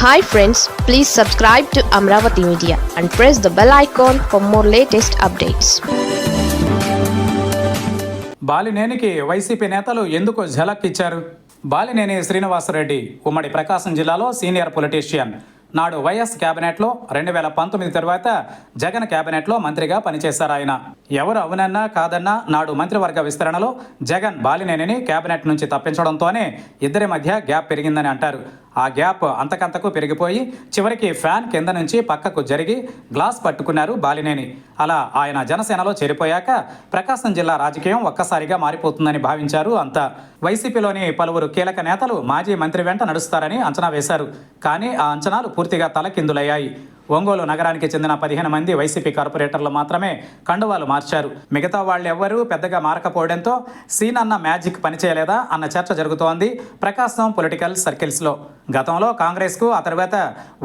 Hi friends, please subscribe to Amravati Media and press the bell icon for more latest updates. బాలినేనికి వైసీపీ నేతలు ఎందుకు ఝలక్ ఇచ్చారు? బాలినేని శ్రీనివాసరెడ్డి ఉమ్మడి ప్రకాశం జిల్లాలో సీనియర్ పొలిటీషియన్. నాడు వైఎస్ క్యాబినెట్లో 2019 తర్వాత జగన్ క్యాబినెట్లో మంత్రిగా పనిచేశారు ఆయన. ఎవరు అవునన్నా కాదన్నా నాడు మంత్రివర్గ విస్తరణలో జగన్ బాలినేనిని క్యాబినెట్ నుంచి తప్పించడంతోనే ఇద్దరి మధ్య గ్యాప్ పెరిగిందని అంటారు. ఆ గ్యాప్ అంతకంతకు పెరిగిపోయి చివరికి ఫ్యాన్ కింద నుంచి పక్కకు జరిగి గ్లాస్ పట్టుకున్నారు బాలినేని. అలా ఆయన జనసేనలో చేరిపోయాక ప్రకాశం జిల్లా రాజకీయం ఒక్కసారిగా మారిపోతుందని భావించారు అంతా. వైసీపీలోని పలువురు కీలక నేతలు మాజీ మంత్రి వెంట నడుస్తారని అంచనా వేశారు. కానీ ఆ అంచనాలు పూర్తిగా తలకిందులయ్యాయి. ఒంగోలు నగరానికి చెందిన 15 మంది వైసీపీ కార్పొరేటర్లు మాత్రమే కండువాలు మార్చారు. మిగతా వాళ్ళెవ్వరూ పెద్దగా మారకపోవడంతో సీన్ అన్న మ్యాజిక్ పనిచేయలేదా అన్న చర్చ జరుగుతోంది ప్రకాశం పొలిటికల్ సర్కిల్స్లో. గతంలో కాంగ్రెస్కు, ఆ తర్వాత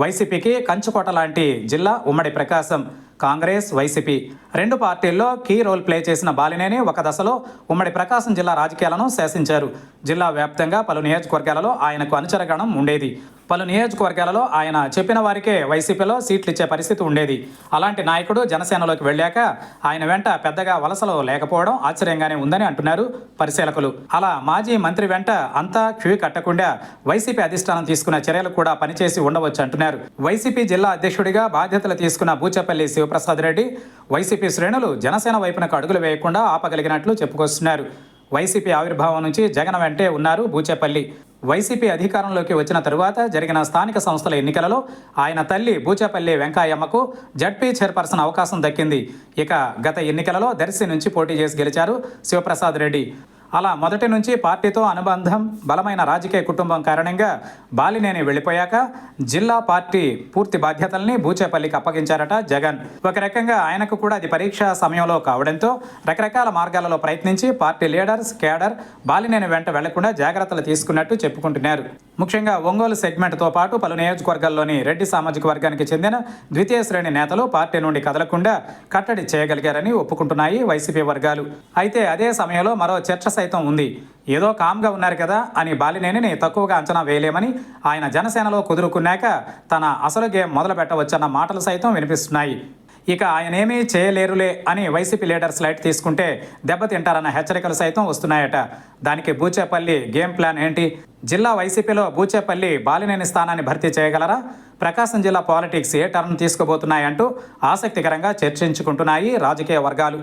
వైసీపీకి కంచుకోట లాంటి జిల్లా ఉమ్మడి ప్రకాశం. కాంగ్రెస్, వైసీపీ రెండు పార్టీల్లో కీ రోల్ ప్లే చేసిన బాలినేని ఒక దశలో ఉమ్మడి ప్రకాశం జిల్లా రాజకీయాలను శాసించారు. జిల్లా వ్యాప్తంగా పలు నియోజకవర్గాలలో ఆయనకు అనుచరగణం ఉండేది. పలు నియోజకవర్గాలలో ఆయన చెప్పిన వారికే వైసీపీలో సీట్లు ఇచ్చే పరిస్థితి ఉండేది. అలాంటి నాయకుడు జనసేనలోకి వెళ్ళాక ఆయన వెంట పెద్దగా వలసలు లేకపోవడం ఆశ్చర్యంగానే ఉందని అంటున్నారు పరిశీలకులు. అలా మాజీ మంత్రి వెంట అంతా క్యూ కట్టకుండా వైసీపీ అధిష్టానం తీసుకున్న చర్యలు కూడా పనిచేసి ఉండవచ్చు అంటున్నారు. వైసీపీ జిల్లా అధ్యక్షుడిగా బాధ్యతలు తీసుకున్న బూచేపల్లి శివప్రసాద్ రెడ్డి వైసీపీ శ్రేణులు జనసేన వైపునకు అడుగులు వేయకుండా ఆపగలిగినట్లు చెప్పుకొస్తున్నారు. వైసీపీ ఆవిర్భావం నుంచి జగన్ వెంటే ఉన్నారు బూచేపల్లి. వైసీపీ అధికారంలోకి వచ్చిన తరువాత జరిగిన స్థానిక సంస్థల ఎన్నికలలో ఆయన తల్లి బూచేపల్లి వెంకాయమ్మకు జడ్పీ చైర్పర్సన్ అవకాశం దక్కింది. ఇక గత ఎన్నికలలో దర్శి నుంచి పోటీ చేసి గెలిచారు శివప్రసాద్ రెడ్డి. అలా మొదటి నుంచి పార్టీతో అనుబంధం, బలమైన రాజకీయ కుటుంబం కారణంగా బాలినేని వెళ్ళిపోయాక జిల్లా పార్టీ పూర్తి బాధ్యతల్ని బూచేపల్లికి అప్పగించారట జగన్. ఒక రకంగా ఆయనకు కూడా అది పరీక్షా సమయంలో కావడంతో రకరకాల మార్గాలలో ప్రయత్నించి పార్టీ లీడర్స్, కేడర్ బాలినేని వెంట వెళ్లకుండా జాగ్రత్తలు తీసుకున్నట్టు చెప్పుకుంటున్నారు. ముఖ్యంగా ఒంగోలు సెగ్మెంట్తో పాటు పలు నియోజకవర్గాల్లోని రెడ్డి సామాజిక వర్గానికి చెందిన ద్వితీయ శ్రేణి నేతలు పార్టీ నుండి కదలకుండా కట్టడి చేయగలిగారని ఒప్పుకుంటున్నాయి వైసీపీ వర్గాలు. అయితే అదే సమయంలో మరో చర్చ సైతం ఉంది. ఏదో కామ్గా ఉన్నారు కదా అని బాలినేనిని తక్కువగా అంచనా వేయలేమని, ఆయన జనసేనలో కుదురుకున్నాక తన అసలు గేమ్ మొదలు పెట్టవచ్చన్న మాటలు సైతం వినిపిస్తున్నాయి. ఇక ఆయనేమీ చేయలేరులే అని వైసీపీ లీడర్స్ లైట్ తీసుకుంటే దెబ్బతింటారన్న హెచ్చరికలు సైతం వస్తున్నాయట. దానికి బూచేపల్లి గేమ్ ప్లాన్ ఏంటి? జిల్లా వైసీపీలో బూచేపల్లి బాలినేని స్థానాన్ని భర్తీ చేయగలరా? ప్రకాశం జిల్లా పాలిటిక్స్ ఏ టర్న్ తీసుకోబోతున్నాయంటూ ఆసక్తికరంగా చర్చించుకుంటున్నాయి రాజకీయ వర్గాలు.